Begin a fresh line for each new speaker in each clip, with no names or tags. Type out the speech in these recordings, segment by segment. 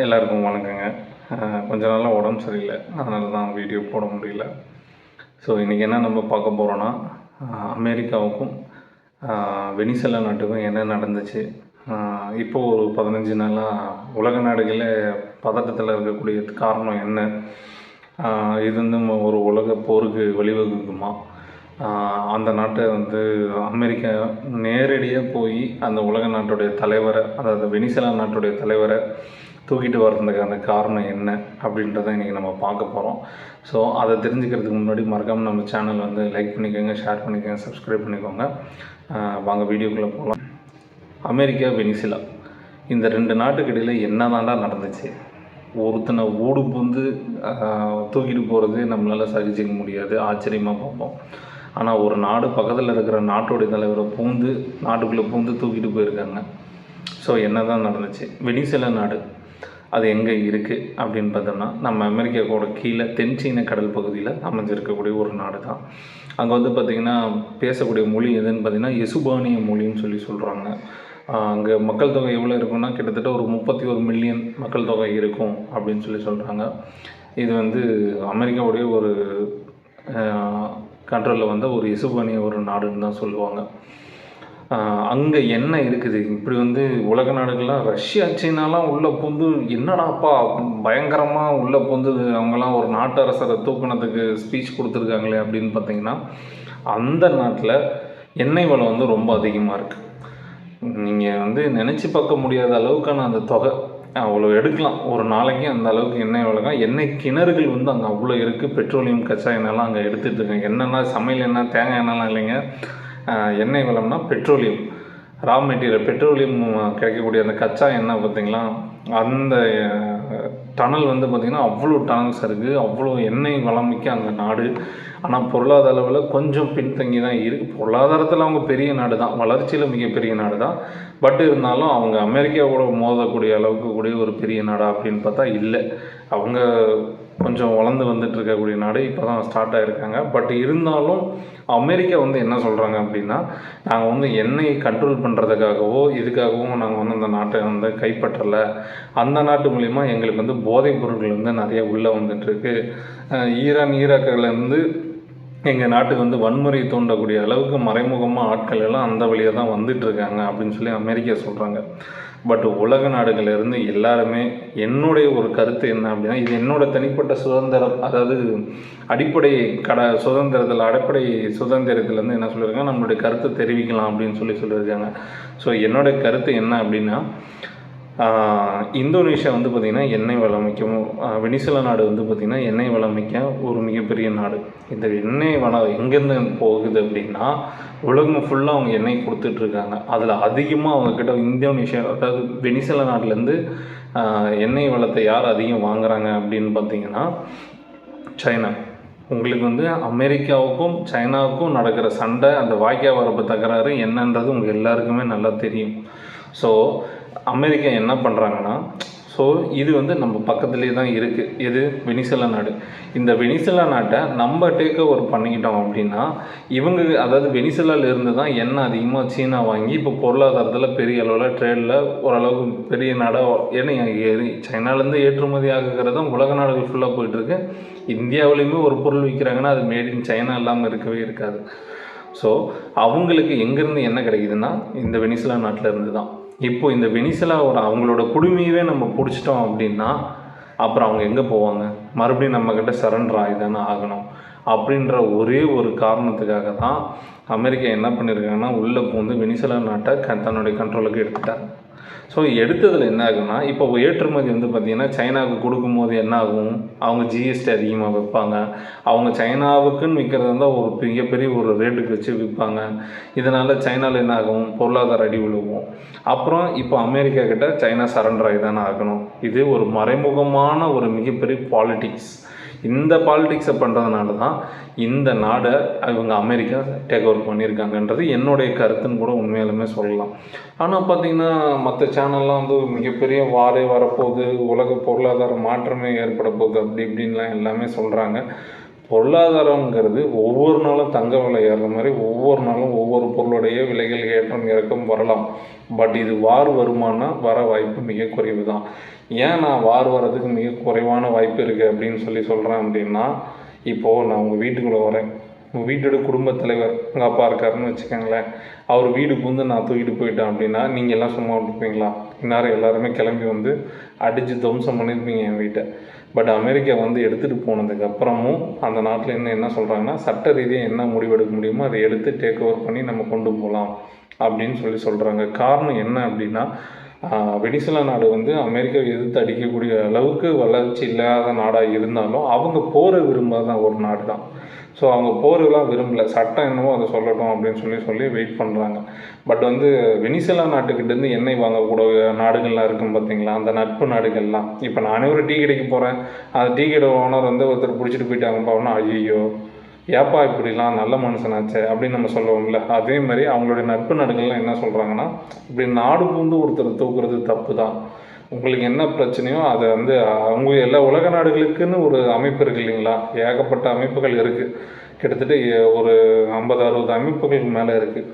எல்லாருக்கும் வணக்கங்க. கொஞ்ச நாளாக உடம்பு சரியில்லை, அதனால தான் வீடியோ போட முடியல. ஸோ இன்றைக்கி என்ன நம்ம பார்க்க போகிறோன்னா, அமெரிக்காவுக்கும் வெனிசுலா நாட்டுக்கும் என்ன நடந்துச்சு. இப்போது ஒரு 15 நாளாக உலக நாடுகளில் பதட்டத்தில் இருக்கக்கூடிய காரணம் என்ன, இது வந்து ஒரு உலக போருக்கு வழிவகுக்குமா, அந்த நாட்டை வந்து அமெரிக்கா நேரடியாக போய் அந்த உலக நாட்டுடைய தலைவரை, அதாவது வெனிசுலா நாட்டுடைய தலைவரை தூக்கிட்டு வர்றதுக்கான காரணம் என்ன அப்படின்றத இன்றைக்கி நம்ம பார்க்க போகிறோம். ஸோ அதை தெரிஞ்சுக்கிறதுக்கு முன்னாடி மறக்காமல் நம்ம சேனல் வந்து லைக் பண்ணிக்கோங்க, ஷேர் பண்ணிக்கோங்க, சப்ஸ்கிரைப் பண்ணிக்கோங்க. வாங்க வீடியோக்குள்ளே போகலாம். அமெரிக்கா, வெனிசுலா இந்த 2 நாட்டுக்கு இடையில் என்ன தாண்டா நடந்துச்சு? ஒருத்தனை ஓடு புந்து தூக்கிட்டு போகிறது நம்மளால் சகிச்சிக்க முடியாது, ஆச்சரியமாக பார்ப்போம். ஆனால் ஒரு நாடு பக்கத்தில் இருக்கிற நாட்டுடைய தலைவரை நாட்டுக்குள்ளே பூந்து தூக்கிட்டு போயிருக்காங்க. ஸோ என்ன தான் நடந்துச்சு? வெனிசுலா நாடு அது எங்கே இருக்குது அப்படின்னு பார்த்தோம்னா, நம்ம அமெரிக்காவோட கீழே தென் சீன கடல் பகுதியில் அமைஞ்சிருக்கக்கூடிய ஒரு நாடு தான். அங்கே வந்து பார்த்திங்கன்னா பேசக்கூடிய மொழி எதுன்னு பார்த்திங்கன்னா எசுபானிய மொழின்னு சொல்கிறாங்க. அங்கே மக்கள் தொகை எவ்வளோ இருக்குன்னா, கிட்டத்தட்ட ஒரு 31 மில்லியன் மக்கள் தொகை இருக்கும் அப்படின்னு சொல்கிறாங்க. இது வந்து அமெரிக்காவுடைய ஒரு கண்ட்ரோலில் வந்த ஒரு எசுபானிய ஒரு நாடுன்னு தான் சொல்லுவாங்க. அங்கே என்ன இருக்குது? இப்படி வந்து உலக நாடுகள்லாம் ரஷ்யா, சீனாலாம் உள்ளே பூந்து என்னடாப்பா பயங்கரமாக உள்ளே பூந்து அவங்களாம் ஒரு நாட்டு அரசரை தூக்குனதுக்கு ஸ்பீச் கொடுத்துருக்காங்களே அப்படின்னு பார்த்தீங்கன்னா, அந்த நாட்டில் எண்ணெய் வளம் வந்து ரொம்ப அதிகமாக இருக்குது. நீங்கள் வந்து நினச்சி பார்க்க முடியாத அளவுக்கான அந்த தொகை அவ்வளோ எடுக்கலாம். ஒரு நாளைக்கு அந்த அளவுக்கு எண்ணெய் வளர்க்கலாம். எண்ணெய் கிணறுகள் வந்து அங்கே அவ்வளோ இருக்குது. பெட்ரோலியம் கச்சா எண்ணெய்லாம் அங்கே எடுத்துகிட்டு இருக்காங்க. எண்ணெய்னா சமையல் எண்ணெய், தேங்காய் எண்ணெய்லாம் இல்லைங்க. எண்ணெய் வளம்னா பெட்ரோலியம், ரா மெட்டீரியல், பெட்ரோலியம் கிடைக்கக்கூடிய அந்த கச்சா எண்ணெய் பார்த்திங்களா, அந்த டனல் வந்து பார்த்திங்கன்னா அவ்வளோ டனல்ஸ் இருக்குது. அவ்வளோ எண்ணெய் வளமிக்க அந்த நாடு. ஆனால் பொருளாதார அளவில் கொஞ்சம் பின்தங்கி தான் இருக்குது. பொருளாதாரத்தில் அவங்க பெரிய நாடு தான், வளர்ச்சியில் மிகப்பெரிய நாடு தான். பட் இருந்தாலும் அவங்க அமெரிக்காவோட மோதக்கூடிய அளவுக்கு கூடிய ஒரு பெரிய நாடா அப்படின்னு பார்த்தா இல்லை. அவங்க கொஞ்சம் வளர்ந்து வந்துட்டு இருக்கக்கூடிய நாடு, இப்போ தான் ஸ்டார்ட் ஆகிருக்காங்க. பட் இருந்தாலும் அமெரிக்கா வந்து என்ன சொல்கிறாங்க அப்படின்னா, நாங்கள் வந்து எண்ணெயை கண்ட்ரோல் பண்ணுறதுக்காகவோ இதுக்காகவும் நாங்கள் வந்து அந்த நாட்டை வந்து கைப்பற்றலை. அந்த நாட்டு மூலிமா எங்களுக்கு வந்து போதைப் பொருட்கள் வந்து நிறைய உள்ளே வந்துட்டுருக்கு. ஈராக்கிலேருந்து எங்கள் நாட்டுக்கு வந்து வன்முறை தூண்டக்கூடிய அளவுக்கு மறைமுகமாக ஆட்கள் எல்லாம் அந்த வழியாக தான் வந்துட்டுருக்காங்க அப்படின்னு சொல்லி அமெரிக்கா சொல்கிறாங்க. பட் உலக நாடுகளிலிருந்து எல்லாருமே என்னுடைய ஒரு கருத்து என்ன அப்படின்னா, இது என்னோடய தனிப்பட்ட சுதந்திரம், அதாவது அடிப்படை அடிப்படை சுதந்திரத்துலேருந்து என்ன சொல்லியிருக்காங்க, நம்மளுடைய கருத்தை தெரிவிக்கலாம் அப்படின்னு சொல்லியிருக்காங்க. ஸோ என்னோடய கருத்து என்ன அப்படின்னா, இந்தோனேஷியா வந்து பார்த்திங்கன்னா எண்ணெய் வளமிக்கும், வெனிசுலா நாடு வந்து பார்த்திங்கன்னா எண்ணெய் வளமிக்க ஒரு மிகப்பெரிய நாடு. இந்த எண்ணெய் வளம் எங்கேருந்து போகுது அப்படின்னா, உலகம் ஃபுல்லாக அவங்க எண்ணெய் கொடுத்துட்ருக்காங்க. அதில் அதிகமாக அவங்கக்கிட்ட இந்தோனேஷியா, அதாவது வெனிசுலா நாட்டிலேருந்து எண்ணெய் வளத்தை யார் அதிகம் வாங்குகிறாங்க அப்படின்னு பார்த்திங்கன்னா சைனா. உங்களுக்கு வந்து அமெரிக்காவுக்கும் சைனாவுக்கும் நடக்கிற சண்டை, அந்த வாய்க்கா வரப்பு தகராறு என்னன்றது உங்களுக்கு எல்லாருக்குமே நல்லா தெரியும். ஸோ அமெரிக்கா என்ன பண்ணுறாங்கன்னா, ஸோ இது வந்து நம்ம பக்கத்துலேயே தான் இருக்குது. எது? வெனிசுலா நாடு. இந்த வெனிசுலா நாட்டை நம்ம டேக் ஓவர் பண்ணிக்கிட்டோம் அப்படின்னா, இவங்க அதாவது வெனிசுலாவிலேருந்து தான் எண்ணெய் அதிகமாக சீனா வாங்கி இப்போ பொருளாதாரத்தில் பெரிய அளவில் ட்ரேடில் ஓரளவுக்கு பெரிய நாடாக, ஏன்னா சைனாலேருந்து ஏற்றுமதி ஆகுகிறதும் உலக நாடுகள் ஃபுல்லாக போயிட்டுருக்கு. இந்தியாவிலையுமே ஒரு பொருள் விற்கிறாங்கன்னா அது மேட் இன் சைனா இல்லாமல் இருக்கவே இருக்காது. ஸோ அவங்களுக்கு எங்கேருந்து என்ன கிடைக்குதுன்னா இந்த வெனிசுலா நாட்டில் இருந்து தான். இப்போது இந்த வெனிசுலாவோட அவங்களோட குடுமையவே நம்ம பிடிச்சிட்டோம் அப்படின்னா அப்புறம் அவங்க எங்கே போவாங்க? மறுபடியும் நம்மக்கிட்ட சரண்டர் ஆகி தானே ஆகணும். அப்படின்ற ஒரே ஒரு காரணத்துக்காக தான் அமெரிக்கா என்ன பண்ணியிருக்காங்கன்னா, உள்ளே பூந்து வெனிசுலா நாட்டை தன்னுடைய கண்ட்ரோலுக்கு எடுத்துட்டாங்க. ஸோ எடுத்ததில் என்ன ஆகும்னா, இப்போ ஏற்றுமதி வந்து பார்த்திங்கன்னா சைனாவுக்கு கொடுக்கும்போது என்ன ஆகும், அவங்க ஜிஎஸ்டி அதிகமாக வைப்பாங்க. அவங்க சைனாவுக்குன்னு விற்கிறது இருந்தால் ஒரு மிகப்பெரிய ஒரு ரேட்டுக்கு வச்சு விற்பாங்க. இதனால் சைனாவில் என்ன ஆகும், பொருளாதார அடி விழுவும். அப்புறம் இப்போ அமெரிக்கா கிட்ட சைனா சரண்டர் ஆகி தானே ஆகணும். இது ஒரு மறைமுகமான ஒரு மிகப்பெரிய பாலிட்டிக்ஸ். இந்த பாலிட்டிக்ஸை பண்ணுறதுனால தான் இந்த நாடை இவங்க அமெரிக்கா டேக் ஓவர் பண்ணியிருக்காங்கன்றது என்னுடைய கருத்துன்னு கூட உண்மையாலுமே சொல்லலாம். ஆனால் பார்த்திங்கன்னா மற்ற சேனல்லாம் வந்து மிகப்பெரிய வாரே வரப்போகுது, உலக பொருளாதார மாற்றமே ஏற்பட போகுது அப்படி இப்படின்லாம் எல்லாமே சொல்கிறாங்க. பொருளாதாரங்கிறது ஒவ்வொரு நாளும் தங்க விலை ஏறுற மாதிரி ஒவ்வொரு நாளும் ஒவ்வொரு பொருளுடைய விலைகள் ஏற்றம் இறக்கம் வரலாம். பட் இது வார் வருமானா வர வாய்ப்பு மிக குறைவு தான். ஏன் நான் வார் வர்றதுக்கு மிக குறைவான வாய்ப்பு இருக்குது அப்படின்னு சொல்கிறேன் அப்படின்னா, இப்போது நான் உங்கள் வீட்டுக்குள்ளே வரேன். உங்கள் வீட்டோட குடும்பத் தலைவர் உங்கள் அப்பா இருக்காருன்னு வச்சுக்கோங்களேன். அவர் வீடு புகுந்து நான் தூக்கிட்டு போயிட்டேன் அப்படின்னா நீங்கள் எல்லாம் சும்மா விட்டுருப்பீங்களா? இந்நேரம் எல்லாருமே கிளம்பி வந்து அடித்து துவம்சம் பண்ணியிருப்பீங்க என் வீட்டை. பட் அமெரிக்கா வந்து எடுத்துகிட்டு போனதுக்கப்புறமும் அந்த நாட்டில் என்ன சொல்கிறாங்கன்னா, சட்ட ரீதியாக என்ன முடிவெடுக்க முடியுமோ அதை எடுத்து டேக் ஓவர் பண்ணி நம்ம கொண்டு போகலாம் அப்படின்னு சொல்கிறாங்க. காரணம் என்ன அப்படின்னா, வெனிசுலா நாடு வந்து அமெரிக்காவை எதிர்த்து அடிக்கக்கூடிய அளவுக்கு வளர்ச்சி இல்லாத நாடாக இருந்தாலும் அவங்க போரை விரும்பாத ஒரு நாடு தான். ஸோ அவங்க போரெலாம் விரும்பலை. சட்டம் என்னவோ அதை சொல்லட்டும் அப்படின்னு சொல்லி வெயிட் பண்ணுறாங்க. பட் வந்து வெனிசுலா நாட்டுக்கிட்டேருந்து எண்ணெய் வாங்கக்கூடிய நாடுகள்லாம் இருக்கும் பார்த்தீங்களா, அந்த நட்பு நாடுகள்லாம். இப்போ நானே ஒரு டீ கடைக்கு போகிறேன், அந்த டீ கடை ஓனர் வந்து ஒருத்தர் பிடிச்சிட்டு போயிட்டாங்க பாவனா, ஐயோ ஏப்பா இப்படிலாம் நல்ல மனுஷனாச்சே அப்படின்னு நம்ம சொல்லுவோம்ல. அதே மாதிரி அவங்களுடைய நட்பு நாடுகள்லாம் என்ன சொல்கிறாங்கன்னா, இப்படி நாடு பூந்து ஒருத்தர் தூக்குறது தப்பு தான். உங்களுக்கு என்ன பிரச்சனையோ அதை வந்து அவங்க எல்லா உலக நாடுகளுக்குன்னு ஒரு அமைப்பு இருக்குது இல்லைங்களா, ஏகப்பட்ட அமைப்புகள் இருக்குது. கிட்டத்தட்ட ஒரு 50-60 அமைப்புகள் மேலே இருக்குது.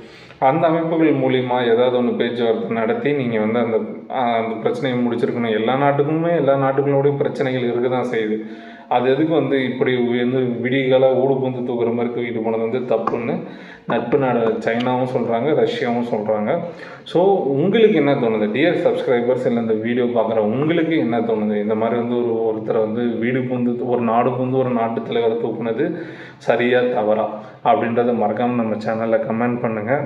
அந்த அமைப்புகள் மூலிமா ஏதாவது ஒன்று பேச்சுவார்த்தை நடத்தி நீங்கள் வந்து அந்த அந்த பிரச்சனையை முடிச்சிருக்கணும். எல்லா நாட்டுகளோடையும் பிரச்சனைகள் இருக்க தான் செய்யுது. அது எதுக்கு வந்து இப்படி வந்து விடிகாலாக ஊடு பூந்து தூக்குற மாதிரி தூக்கிட்டு போனது வந்து தப்புன்னு நட்பு நாடு சைனாவும் சொல்கிறாங்க, ரஷ்யாவும் சொல்கிறாங்க. ஸோ உங்களுக்கு என்ன தோணுது டியர் சப்ஸ்கிரைபர்ஸ்? இல்லை இந்த வீடியோ பார்க்குற உங்களுக்கு என்ன தோணுது? இந்த மாதிரி வந்து ஒருத்தரை வந்து வீடு பூந்து ஒரு நாடு பூந்து ஒரு நாட்டு தலைவரை தூக்குனது சரியா தவறா அப்படின்றத மறக்காமல் நம்ம சேனலில் கமெண்ட் பண்ணுங்கள்.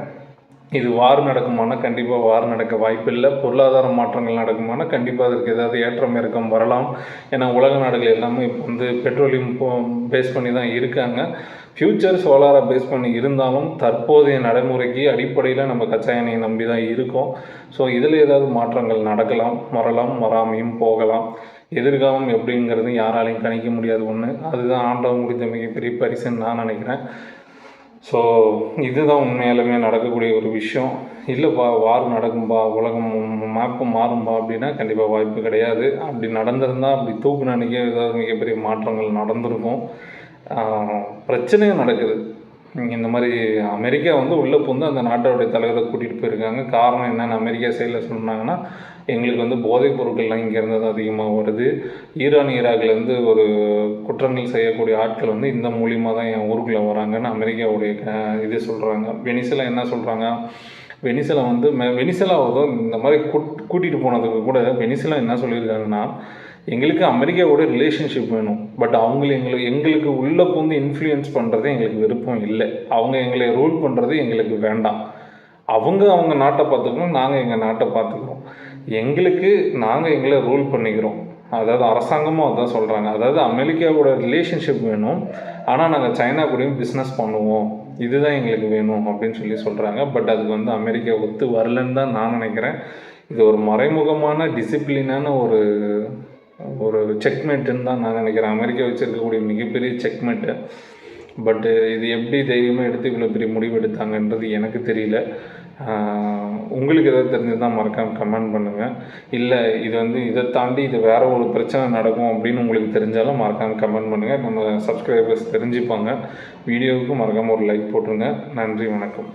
இது வார் நடக்குமானா கண்டிப்பாக வார் நடக்க வாய்ப்பு இல்லை. பொருளாதார மாற்றங்கள் நடக்குமானா கண்டிப்பாக அதற்கு ஏதாவது ஏற்றம் இறக்கம் வரலாம். ஏன்னா உலக நாடுகள் எல்லாமே இப்போ வந்து பெட்ரோலியம் பேஸ் பண்ணி தான் இருக்காங்க. ஃப்யூச்சர் சோலாரை பேஸ் பண்ணி இருந்தாலும் தற்போதைய நடைமுறைக்கு அடிப்படையில் நம்ம கச்சா எண்ணெயை நம்பி தான் இருக்கோம். ஸோ இதில் ஏதாவது மாற்றங்கள் நடக்கலாம், வராமையும் போகலாம். எதிர்காலம் எப்படிங்கிறது யாராலையும் கணிக்க முடியாது ஒன்று. அதுதான் ஆண்டவன் முடிஞ்ச மிகப்பெரிய பரிசுன்னு நான் நினைக்கிறேன். ஸோ இதுதான் உண்மையாலுமே நடக்கக்கூடிய ஒரு விஷயம். இல்லைப்பா வார் நடக்கும்பா, உலகம் மேப்பு மாறும்பா அப்படின்னா கண்டிப்பாக வாய்ப்பு கிடையாது. அப்படி நடந்திருந்தால் அப்படி தூக்குன அன்றைக்கே ஏதாவது மிகப்பெரிய மாற்றங்கள் நடந்திருக்கும். பிரச்சனையும் நடக்குது. இந்த மாதிரி அமெரிக்கா வந்து உள்ளே புகுந்து அந்த நாட்டோடைய தலைவரை கூட்டிகிட்டு போயிருக்காங்க. காரணம் என்னென்னு அமெரிக்கா சைடில் சொன்னாங்கன்னா, எங்களுக்கு வந்து போதைப் பொருட்கள்லாம் இங்கேருந்து தான் அதிகமாக வருது. ஈராக்லேருந்து ஒரு குற்றங்கள் செய்யக்கூடிய ஆட்கள் வந்து இந்த மூலியமாக தான் என் ஊருக்குள்ளே வராங்கன்னு அமெரிக்காவுடைய இது சொல்கிறாங்க. வெனிசுலா என்ன சொல்கிறாங்க, வெனிசுலா வந்து வெனிசுலாவை இந்த மாதிரி கூட்டிகிட்டு போனதுக்கு கூட வெனிசுலா என்ன சொல்லியிருக்காங்கன்னா, எங்களுக்கு அமெரிக்காவோட ரிலேஷன்ஷிப் வேணும். பட் எங்களுக்கு உள்ளே புகுந்து இன்ஃப்ளூயன்ஸ் பண்ணுறது எங்களுக்கு விருப்பம் இல்லை. அவங்க எங்களை ரூல் பண்ணுறது எங்களுக்கு வேண்டாம். அவங்க நாட்டை பார்த்துக்கணும், நாங்கள் எங்கள் நாட்டை பார்த்துக்கிறோம். நாங்கள் எங்களை ரூல் பண்ணிக்கிறோம். அதாவது அரசாங்கமும் அதுதான் சொல்கிறாங்க. அதாவது அமெரிக்காவோட ரிலேஷன்ஷிப் வேணும், ஆனால் நாங்கள் சைனா கூடயும் பிஸ்னஸ் பண்ணுவோம், இதுதான் எங்களுக்கு வேணும் அப்படின்னு சொல்கிறாங்க. பட் அதுக்கு வந்து அமெரிக்கா ஒத்து வரலன்னு தான் நான் நினைக்கிறேன். இது ஒரு மறைமுகமான டிசிப்ளினான ஒரு செக்மேட்டுன்னு தான் நான் நினைக்கிறேன். அமெரிக்கா வச்சுருக்கக்கூடிய மிகப்பெரிய செக்மேட்டு. பட்டு இது எப்படி தைரியமாக எடுத்து இவ்வளோ பெரிய முடிவு எடுத்தாங்கன்றது எனக்கு தெரியல. உங்களுக்கு எதாவது தெரிஞ்சதுதான் மறக்காமல் கமெண்ட் பண்ணுங்கள். இல்லை இது வந்து இதை தாண்டி இது வேறு ஒரு பிரச்சனை நடக்கும் அப்படின்னு உங்களுக்கு தெரிஞ்சாலும் மறக்காமல் கமெண்ட் பண்ணுங்கள். நம்ம சப்ஸ்கிரைபர்ஸ் தெரிஞ்சுப்பாங்க. வீடியோவுக்கு மறக்காமல் ஒரு லைக் போட்டுருங்க. நன்றி, வணக்கம்.